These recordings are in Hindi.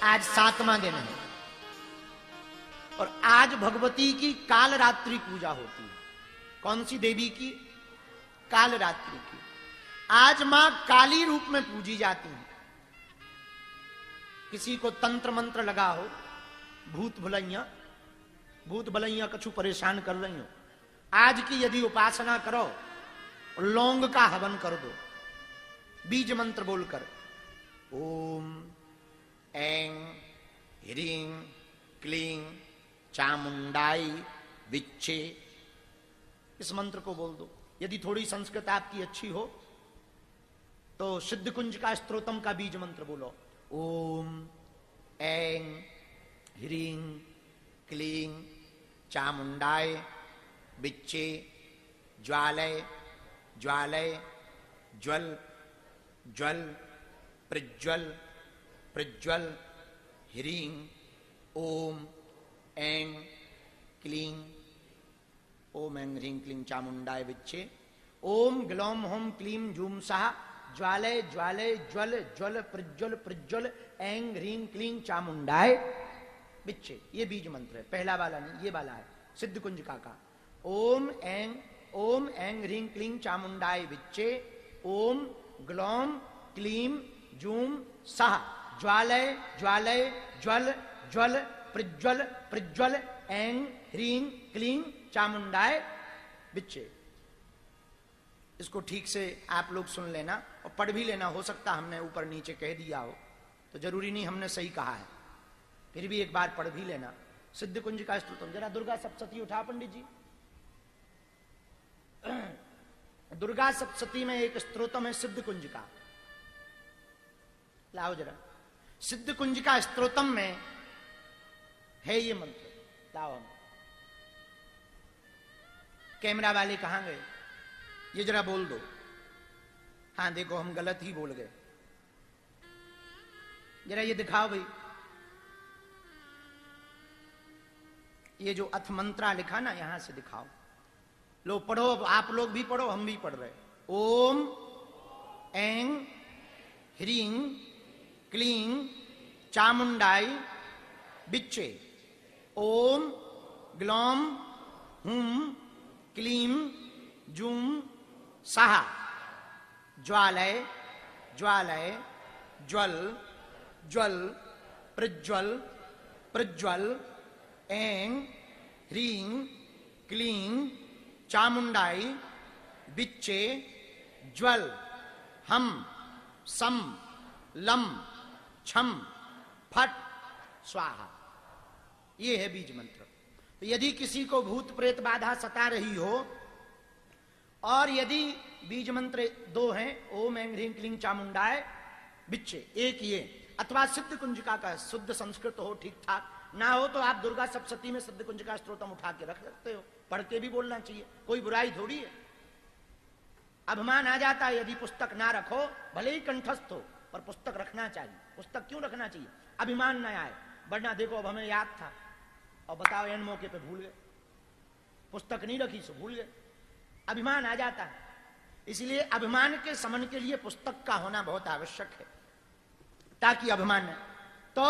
आज 7वां दिन है और आज भगवती की काल रात्रि पूजा होती है। कौन सी देवी की? काल रात्रि की। आज मां काली रूप में पूजी जाती है। किसी को तंत्र मंत्र लगा हो, भूत भलैया कछु परेशान कर रही हो, आज की यदि उपासना करो, लौंग का हवन कर दो, बीज मंत्र बोलकर ओम ऐं ह्रीं क्लीं चामुंडाई विच्चे, इस मंत्र को बोल दो। यदि थोड़ी संस्कृत आपकी अच्छी हो तो सिद्ध कुंज का स्तोत्रम का बीज मंत्र बोलो, ओम ऐं ह्रीं क्लीं चामुंडाय विच्चे ज्वालय ज्वालय ज्वल ज्वल प्रज्वल प्रज्वल ह्रीं ओम ऐं क्लीं, ओम ऐं ह्रीं क्लीं चामुंडाय विच्चे, ओम ग्लौम होम क्लीं जूम सहा ज्वालय ज्वालय ज्वल ज्वल प्रज्वल प्रज्वल ऐं ह्रीं क्लीं चामुंडाय विच्चे। ये बीज मंत्र है, पहला वाला नहीं, ये वाला है सिद्ध कुंज का। ओम ऐं ह्रीं क्लीं चामुंडाय विच्चे, ओम ग्लौम क्लीं जूम सहा ज्वालय ज्वालय ज्वल ज्वल प्रज्वल प्रज्वल ऐं ह्रीं क्लीं चामुंडाय विच्चे। इसको ठीक से आप लोग सुन लेना और पढ़ भी लेना। हो सकता हमने ऊपर नीचे कह दिया हो तो जरूरी नहीं हमने सही कहा है, फिर भी एक बार पढ़ भी लेना। सिद्ध कुंज का स्तोत्रम, जरा दुर्गा सप्तशती उठा पंडित जी। दुर्गा सप्तशती में एक स्तोत्रम है सिद्ध कुंज का, लाओ जरा। सिद्ध कुंज का स्तोत्रम में है ये मंत्र, लाओ। हम कैमरा वाले कहां गए? ये जरा बोल दो। हाँ देखो हम गलत ही बोल गए, जरा ये दिखाओ भाई। ये जो अथ मंत्रा लिखा ना, यहां से दिखाओ। लो पढ़ो, आप लोग भी पढ़ो, हम भी पढ़ रहे। ओम ऐं ह्रीं क्लीं चामुंडाई विच्चे, ओम ग्लौम हुम क्लीं जूम सहा ज्वालय ज्वालय ज्वल ज्वल प्रज्वल प्रज्वल ऐं ह्रीं क्लीं चामुंडाई विच्चे ज्वल हम सम लम छम फट स्वाहा। ये है बीज मंत्र। तो यदि किसी को भूत प्रेत बाधा सता रही हो और यदि बीज मंत्र 2 हैं, ओम ऐं ह्रीं क्लीं चामुंडाय विच्चे, एक ये, अथवा सिद्ध कुंजिका का शुद्ध संस्कृत हो, ठीक ठाक ना हो तो आप दुर्गा सप्तशती में सिद्ध कुंज का स्तोत्रम उठा के रख सकते हो, पढ़ के भी बोलना चाहिए, कोई बुराई थोड़ी है। अभिमान आ जाता है यदि पुस्तक ना रखो, भले ही कंठस्थ हो, पर पुस्तक रखना चाहिए। पुस्तक क्यों रखना चाहिए? अभिमान ना आए, वरना देखो अब हमें याद था और बताओ एन मौके पे भूल गए, पुस्तक नहीं रखी सो भूल गए, अभिमान आ जाता है। इसलिए अभिमान के समन के लिए पुस्तक का होना बहुत आवश्यक है, ताकि अभिमान न। तो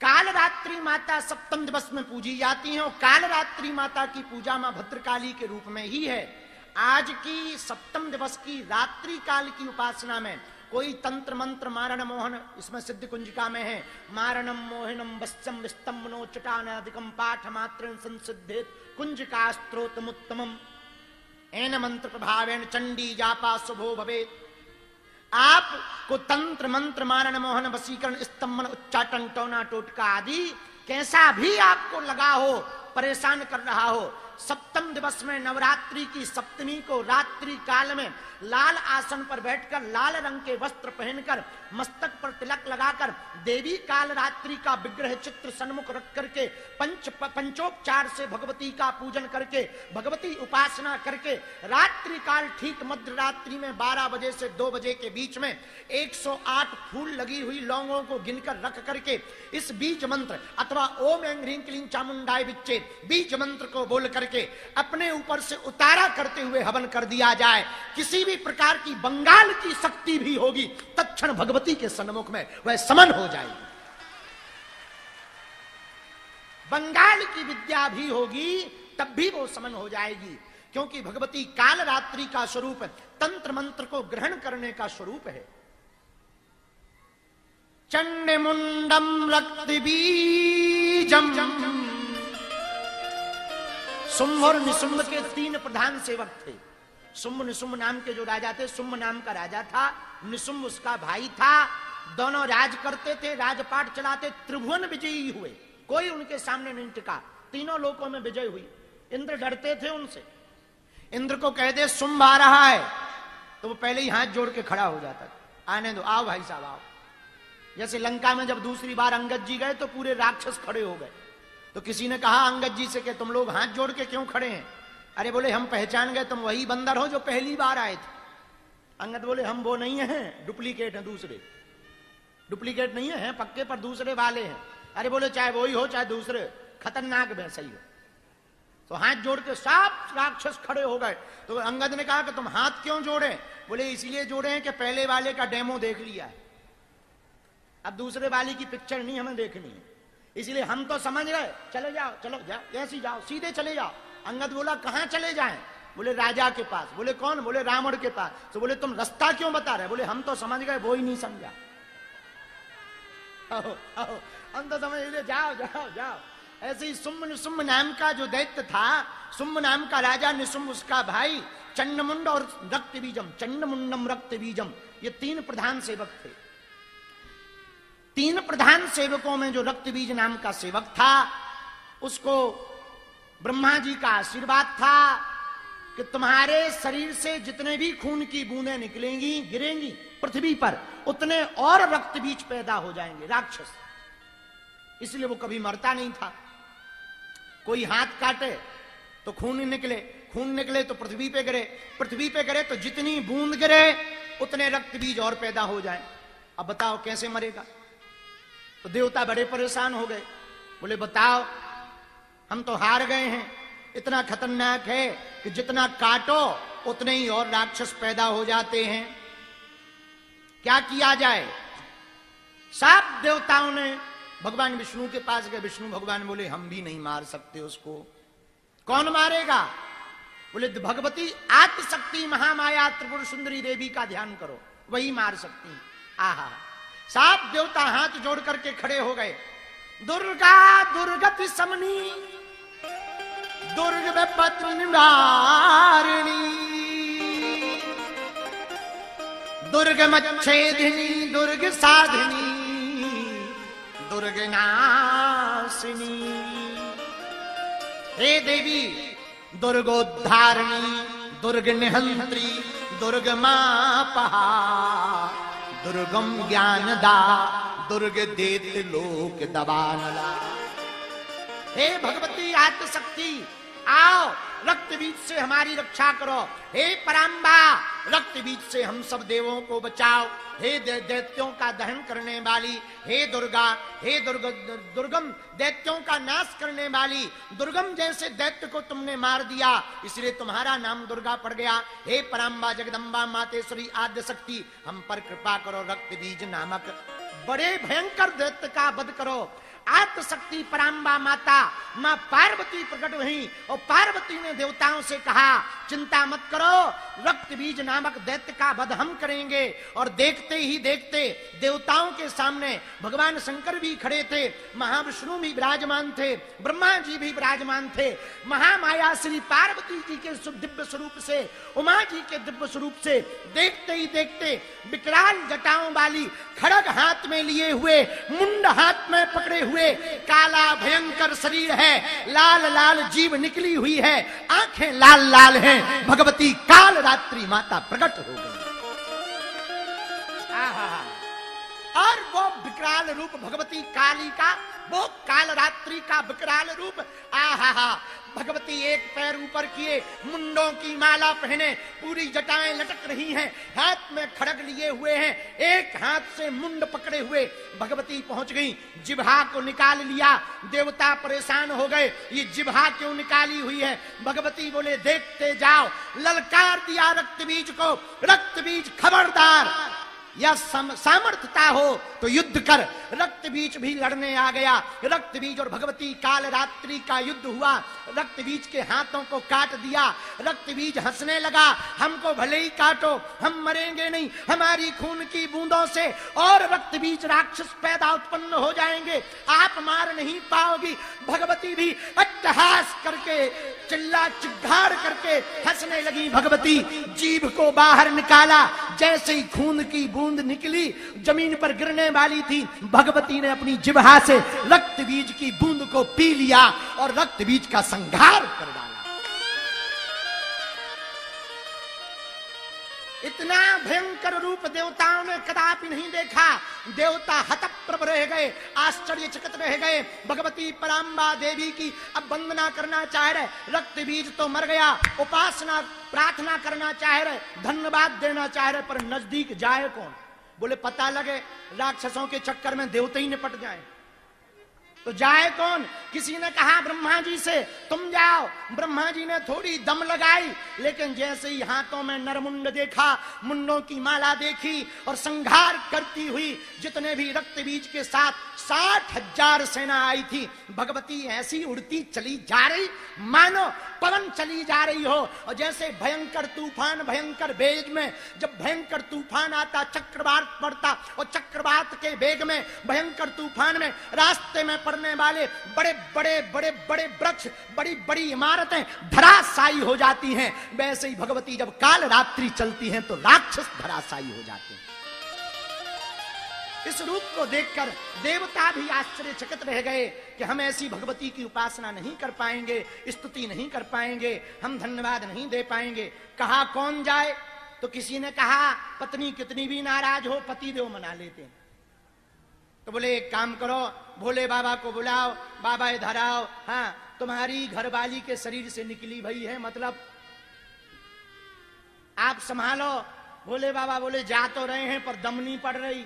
कालरात्रि माता सप्तम दिवस में पूजी जाती हैं और कालरात्रि माता की पूजा मां भद्रकाली के रूप में ही है। आज की सप्तम दिवस की रात्रि काल की उपासना में कोई तंत्र मंत्र मारण मोहन, इसमें सिद्ध कुंजिका में है, मारणम मोहनम वस्यम विस्तम्भनो चटानादिकम पाठ मात्र संसिद्धेत कुंजिका स्तोत्रमुत्तमम एन मंत्र प्रभावेण चंडी जापा शुभो भवेत। आपको तंत्र मंत्र मारण मोहन वशीकरण स्तंभन उच्चाटन टोना टोटका आदि कैसा भी आपको लगा हो, परेशान कर रहा हो, सप्तम दिवस में नवरात्रि की सप्तमी को रात्रि काल में लाल आसन पर बैठकर लाल रंग के वस्त्र पहनकर मस्तक पर तिलक लगाकर देवी काल रात्रि का विग्रह चित्र सन्मुख रख करके पंचोपचार से भगवती का पूजन करके भगवती उपासना करके रात्रि काल ठीक मध्य रात्रि में 12 बजे से 2 बजे के बीच में 108 फूल लगी हुई लौंगों को गिनकर रख करके इस बीज मंत्र अथवा ओम ऐं ह्रीं क्लीं चामुंडाय विच्चे बीज मंत्र को बोल करके अपने ऊपर से उतारा करते हुए हवन कर दिया जाए। किसी भी प्रकार की बंगाल की शक्ति भी होगी तत्क्षण भगवती के सन्मुख में वह समन हो जाएगी। बंगाल की विद्या भी होगी तब भी वो समन हो जाएगी, क्योंकि भगवती काल रात्रि का स्वरूप तंत्र मंत्र को ग्रहण करने का स्वरूप है। चंड मुंडम रक्त बीजम, शुंभ और निशुंभ के 3 प्रधान सेवक थे। शुंभ निशुंभ नाम के जो राजा थे, शुंभ नाम का राजा था, निशुंभ उसका भाई था। दोनों राज करते थे, राजपाट चलाते, त्रिभुवन विजयी हुए, कोई उनके सामने नहीं टिका, तीनों लोकों में विजय हुई। इंद्र डरते थे उनसे। इंद्र को कह दे शुंभ आ रहा है तो वो पहले ही हाथ जोड़ के खड़ा हो जाता, आने दो, आओ भाई साहब आओ। जैसे लंका में जब दूसरी बार अंगद जी गए तो पूरे राक्षस खड़े हो गए, तो किसी ने कहा अंगद जी से कि तुम लोग हाथ जोड़ के क्यों खड़े हैं? अरे बोले हम पहचान गए, तुम वही बंदर हो जो पहली बार आए थे। अंगद बोले हम वो नहीं हैं, डुप्लीकेट हैं, दूसरे डुप्लीकेट नहीं है, पक्के पर दूसरे वाले हैं। अरे बोले चाहे वही हो चाहे दूसरे, खतरनाक वैसा ही हो। तो हाथ जोड़ के सब राक्षस खड़े हो गए। तो अंगद ने कहा कि तुम हाथ क्यों जोड़े? बोले इसलिए जोड़े हैं कि पहले वाले का डेमो देख लिया है, अब दूसरे वाले की पिक्चर नहीं हमें देखनी है, इसलिए हम तो समझ गए, चले जाओ, चलो जाओ, जैसे जाओ, सीधे चले जाओ। अंगद बोला कहां चले जाएं? बोले राजा के पास। बोले कौन? बोले रावण के पास। तो बोले तुम रास्ता क्यों बता रहे? बोले हम तो समझ गए, वो ही नहीं समझा। हम तो समझ गए, जाओ जाओ जाओ। ऐसे ही शुंभ निशुंभ नाम का जो दैत्य था, शुंभ नाम का राजा, निशुंभ उसका भाई, चंडमुंड और रक्त बीजम, चंडमुंडम रक्त बीजम, ये 3 प्रधान सेवक थे। 3 प्रधान सेवकों में जो रक्त बीज नाम का सेवक था, उसको ब्रह्मा जी का आशीर्वाद था कि तुम्हारे शरीर से जितने भी खून की बूंदें निकलेंगी, गिरेंगी पृथ्वी पर, उतने और रक्त बीज पैदा हो जाएंगे राक्षस। इसलिए वो कभी मरता नहीं था। कोई हाथ काटे तो खून निकले, खून निकले तो पृथ्वी पे गिरे, पृथ्वी पे गिरे तो जितनी बूंद गिरे उतने रक्त बीज और पैदा हो जाए। अब बताओ कैसे मरेगा? तो देवता बड़े परेशान हो गए, बोले बताओ हम तो हार गए हैं, इतना खतरनाक है कि जितना काटो उतने ही और राक्षस पैदा हो जाते हैं, क्या किया जाए? सब देवताओं ने भगवान विष्णु के पास गए। विष्णु भगवान बोले हम भी नहीं मार सकते उसको। कौन मारेगा? बोले भगवती आदिशक्ति महामाया त्रिपुर सुंदरी देवी का ध्यान करो, वही मार सकती। आहा, 7 देवता हाथ जोड़ करके खड़े हो गए। दुर्गा दुर्गति समनी, दुर्ग विपत निवारिणी, दुर्ग मच्छेदिनी, दुर्ग साधिनी, दुर्ग नाशिनी। हे देवी दुर्गोद्धारिणी, दुर्ग निहंत्री, दुर्ग मापहा, दुर्गम ज्ञानदा, दुर्ग देत लोक दबानला। हे भगवती आदिशक्ति, आओ रक्त बीज से हमारी रक्षा करो। हे पराम्बा, रक्त बीज से हम सब देवों को बचाओ। हे दैत्यों का दहन करने वाली, हे दुर्गा, हे दुर्गम दैत्यों का नाश करने वाली, दुर्गम जैसे दैत्य को तुमने मार दिया, इसलिए तुम्हारा नाम दुर्गा पड़ गया। हे पराम्बा जगदम्बा मातेश्वरी आद्यशक्ति, हम पर कृपा करो, रक्त बीज नामक बड़े भयंकर दैत्य का वध करो। आदिशक्ति पराम्बा माता मां पार्वती प्रकट हुई और पार्वती ने देवताओं से कहा चिंता मत करो, रक्त बीज नामक दैत्य का वध हम करेंगे। और देखते ही देखते देवताओं के सामने भगवान शंकर भी खड़े थे, महाविष्णु भी विराजमान थे, ब्रह्मा जी भी विराजमान थे। महामाया श्री पार्वती जी के दिव्य स्वरूप से, उमा जी के दिव्य स्वरूप से देखते ही देखते विकराल जटाओं वाली, खड़ग हाथ में लिए हुए, मुंड हाथ में पकड़े हुए, काला भयंकर शरीर है, लाल लाल जीभ निकली हुई है, आंखें लाल लाल हैं, भगवती काल रात्रि माता प्रकट हो गई। और वो विकराल रूप भगवती काली का, वो काल रात्रि का विकराल रूप, आहा, भगवती एक पैर ऊपर किए, मुंडों की माला पहने, पूरी जटाएं लटक रही हैं, हाथ में खड़ग लिए हुए हैं, एक हाथ से मुंड पकड़े हुए भगवती पहुंच गई, जिह्वा को निकाल लिया। देवता परेशान हो गए, ये जिह्वा क्यों निकाली हुई है? भगवती बोले देखते जाओ, ललकार दिया रक्त बीज को, रक्त बीज खबरदार, या सामर्थ्यता हो तो युद्ध कर। रक्त बीज भी लड़ने आ गया। रक्त बीज और भगवती काल रात्रि का युद्ध हुआ। रक्त बीज के हाथों को काट दिया। रक्त बीज हंसने लगा, हमको भले ही काटो, हम मरेंगे नहीं हमारी खून की बूंदों से और रक्त बीज राक्षस पैदा उत्पन्न हो जाएंगे, आप मार नहीं पाओगी। भगवती भी अट्टहास करके चिल्ला चिल्लाड़ करके हंसने लगी। भगवती जीभ को बाहर निकाला, जैसे ही खून की बूंद निकली जमीन पर गिरने वाली थी, भगवती ने अपनी जिह्वा से रक्त बीज की बूंद को पी लिया और रक्त बीज का संहार कर डाला। इतना भयंकर रूप देवताओं ने कदापि नहीं देखा। देवता हतप्रभ रह गए, आश्चर्यचकित रह गए। भगवती पराम्बा देवी की अब वंदना करना चाह रहे, रक्त बीज तो मर गया, उपासना प्रार्थना करना चाह रहे, धन्यवाद देना चाह रहे, पर नजदीक जाए कौन? बोले पता लगे राक्षसों के चक्कर में देवता ही निपट जाए तो जाए कौन? किसी ने कहा ब्रह्मा जी से तुम जाओ। ब्रह्मा जी ने थोड़ी दम लगाई, लेकिन जैसे ही हाथों में नरमुंड देखा, मुंडों की माला देखी और संहार करती हुई जितने भी रक्त बीज के साथ 60,000 सेना आई थी, भगवती ऐसी उड़ती चली जा रही मानो पवन चली जा रही हो। और जैसे भयंकर तूफान, भयंकर वेग में जब भयंकर तूफान आता, चक्रवात पड़ता और चक्रवात के वेग में भयंकर तूफान में रास्ते में पड़ने वाले बड़े बड़े बड़े बड़े वृक्ष, बड़ी बड़ी इमारतें धराशायी हो जाती हैं, वैसे ही भगवती जब काल रात्रि चलती हैं तो राक्षस धराशायी हो जाते हैं। इस रूप को देखकर देवता भी आश्चर्यचकित रह गए कि हम ऐसी भगवती की उपासना नहीं कर पाएंगे, स्तुति नहीं कर पाएंगे, हम धन्यवाद नहीं दे पाएंगे। कहा कौन जाए? तो किसी ने कहा पत्नी कितनी भी नाराज हो पति देव मना लेते हैं। तो बोले एक काम करो, भोले बाबा को बुलाओ, बाबा इधर आओ, हाँ तुम्हारी घरवाली के शरीर से निकली भई है, मतलब आप संभालो। भोले बाबा बोले जा तो रहे हैं पर दम नहीं पड़ रही।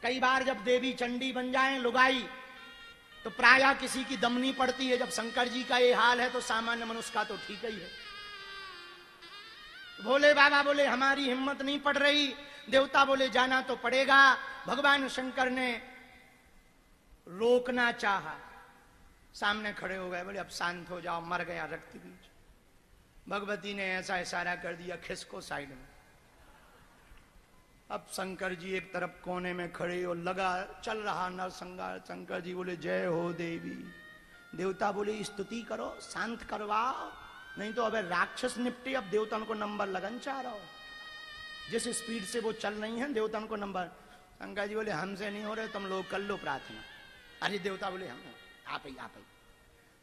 कई बार जब देवी चंडी बन जाए लुगाई तो प्रायः किसी की दम नहीं पड़ती है। जब शंकर जी का ये हाल है तो सामान्य मनुष्य का तो ठीक ही है। भोले बाबा बोले हमारी हिम्मत नहीं पड़ रही। देवता बोले जाना तो पड़ेगा। भगवान शंकर ने रोकना चाहा, सामने खड़े हो गए, बोले अब शांत हो जाओ, मर गया रक्त बीज। भगवती ने ऐसा इशारा कर दिया खिसको साइड में। अब शंकर जी एक तरफ कोने में खड़े और लगा चल रहा नरसंहार। शंकर जी बोले जय हो देवी। देवता बोले स्तुति करो, शांत करवाओ, नहीं तो अब राक्षस निपटे। अब देवताओं को नंबर लगन चाह रहा हो, जिस स्पीड से वो चल रही हैं देवताओं को नंबर। शंकर जी बोले हमसे नहीं हो रहे, तुम लोग कर लो प्रार्थना। अरे देवता बोले हम आप ही आप ही।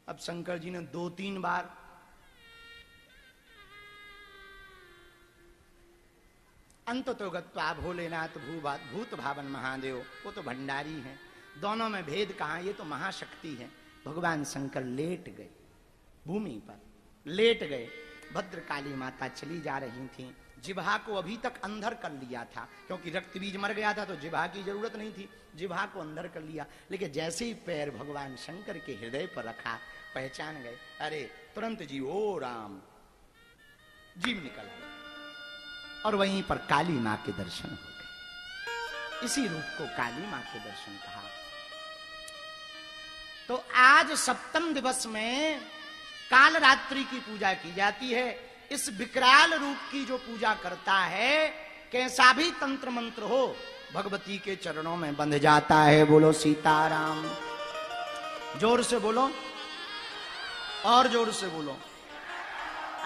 अब शंकर जी ने 2-3 बार अंत तो गत्वा भोलेनाथ भूत भावन महादेव, वो तो भंडारी हैं, दोनों में भेद कहां, ये तो महाशक्ति है। भगवान शंकर लेट गए, भूमि पर लेट गए। भद्रकाली माता चली जा रही थी, जिह्वा को अभी तक अंधर कर लिया था, क्योंकि रक्त बीज मर गया था तो जिह्वा की जरूरत नहीं थी, जिह्वा को अंधर कर लिया। लेकिन जैसे ही पैर भगवान शंकर के हृदय पर रखा, पहचान गए, अरे तुरंत जीव ओ राम, जीव निकल गया और वहीं पर काली मां के दर्शन हो गए। इसी रूप को काली मां के दर्शन कहा। तो आज सप्तम दिवस में काल रात्रि की पूजा की जाती है। इस विकराल रूप की जो पूजा करता है, कैसा भी तंत्र मंत्र हो, भगवती के चरणों में बंध जाता है। बोलो सीताराम। जोर से बोलो और जोर से बोलो।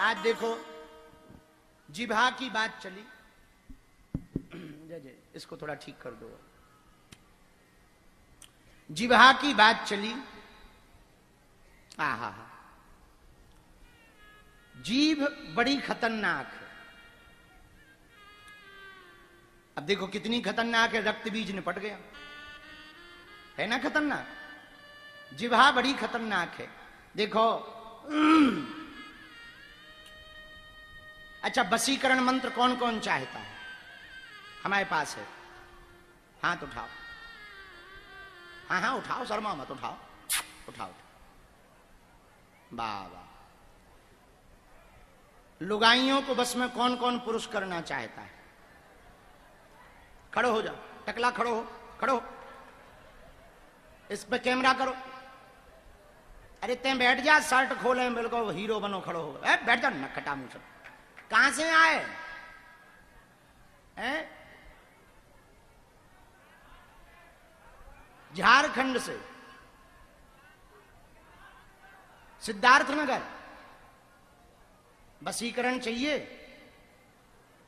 आज देखो जिह्वा की बात चली, जय जय, इसको थोड़ा ठीक कर दो। जिह्वा की बात चली, आहा, जीभ बड़ी खतरनाक है। अब देखो कितनी खतरनाक है, रक्त बीज निपट गया, है ना खतरनाक। जिह्वा बड़ी खतरनाक है। देखो अच्छा, वशीकरण मंत्र कौन कौन चाहता है? हमारे पास है, हाथ उठाओ। हाँ हाँ उठाओ, शर्मा मत, उठाओ उठाओ। वाह वाह। लुगाइयों को बस में कौन कौन पुरुष करना चाहता है? खड़ो हो जाओ, टकला खड़ो हो, खड़ो। इस पे कैमरा करो। अरे ते बैठ जा, शर्ट खोले बिल्कुल हीरो बनो, खड़ो हो। बैठ जा, नखटा मुंह। कहां से आए हैं? झारखंड से, सिद्धार्थनगर। बसीकरण चाहिए?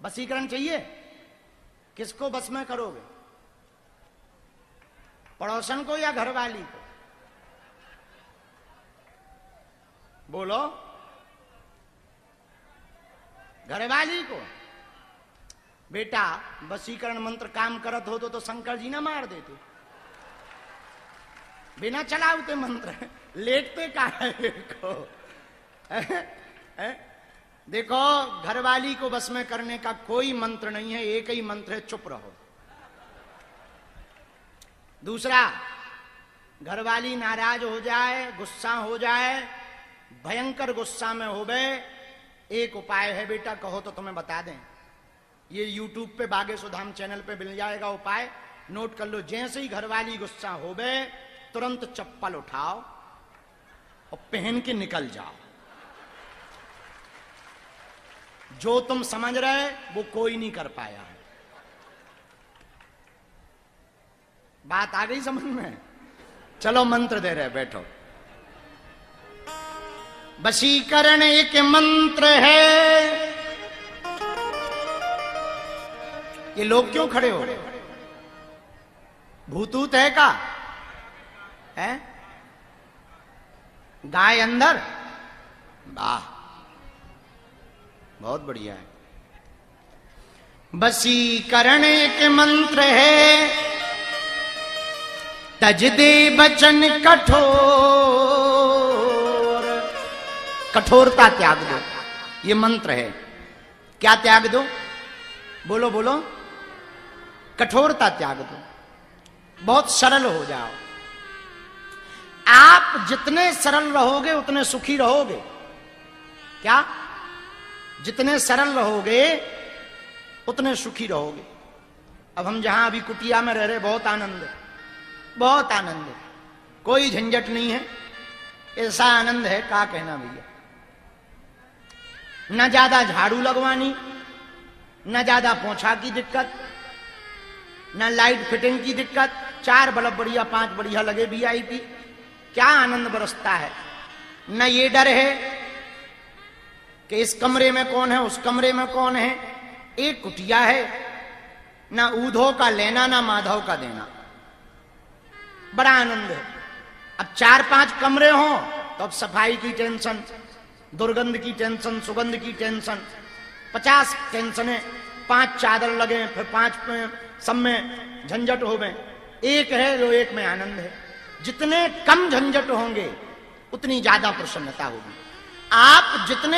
बसीकरण चाहिए? किसको बस में करोगे? पड़ोसन को या घरवाली को? बोलो। घरवाली को। बेटा बसीकरण मंत्र काम करत हो तो शंकर जी ना मार देते। बिना चलावते मंत्र लेटते कहां को? देखो, घरवाली को बस में करने का कोई मंत्र नहीं है, एक ही मंत्र है, चुप रहो। दूसरा, घरवाली नाराज हो जाए, गुस्सा हो जाए, भयंकर गुस्सा में हो गए, एक उपाय है बेटा, कहो तो तुम्हें बता दें। ये यूट्यूब पे बागेश्वर धाम चैनल पे मिल जाएगा उपाय, नोट कर लो। जैसे ही घरवाली गुस्सा हो गए, तुरंत चप्पल उठाओ और पहन के निकल जाओ। जो तुम समझ रहे वो कोई नहीं कर पाया है। बात आ गई समझ में? चलो मंत्र दे रहे, बैठो। वशीकरण एक मंत्र है। ये लोग क्यों खड़े हो? भूतूत है का? है? गाय अंदर? वाह, बहुत बढ़िया है। वशीकरण एक मंत्र है, तज दे बचन कठोर। कठोरता त्याग दो, ये मंत्र है। क्या त्याग दो? बोलो बोलो। कठोरता त्याग दो, बहुत सरल हो जाओ। आप जितने सरल रहोगे उतने सुखी रहोगे। क्या? जितने सरल रहोगे उतने सुखी रहोगे। अब हम जहां अभी कुटिया में रह रहे, बहुत आनंद है, बहुत आनंद है, कोई झंझट नहीं है। ऐसा आनंद है क्या कहना भैया। न ज्यादा झाड़ू लगवानी, न ज्यादा पोछा की दिक्कत, न लाइट फिटिंग की दिक्कत। 4 बल्ब बढ़िया, 5 बढ़िया लगे वीआईपी। क्या आनंद बरसता है। न ये डर है कि इस कमरे में कौन है, उस कमरे में कौन है। एक कुटिया है, ना ऊधो का लेना ना माधव का देना। बड़ा आनंद है। अब 4-5 कमरे हों तो अब सफाई की टेंशन, दुर्गंध की टेंशन, सुगंध की टेंशन, 50 टेंशनें। 5 चादर लगे, फिर 5 में सब में झंझट हो गए। एक है जो एक में आनंद है। जितने कम झंझट होंगे उतनी ज्यादा प्रसन्नता होगी। आप जितने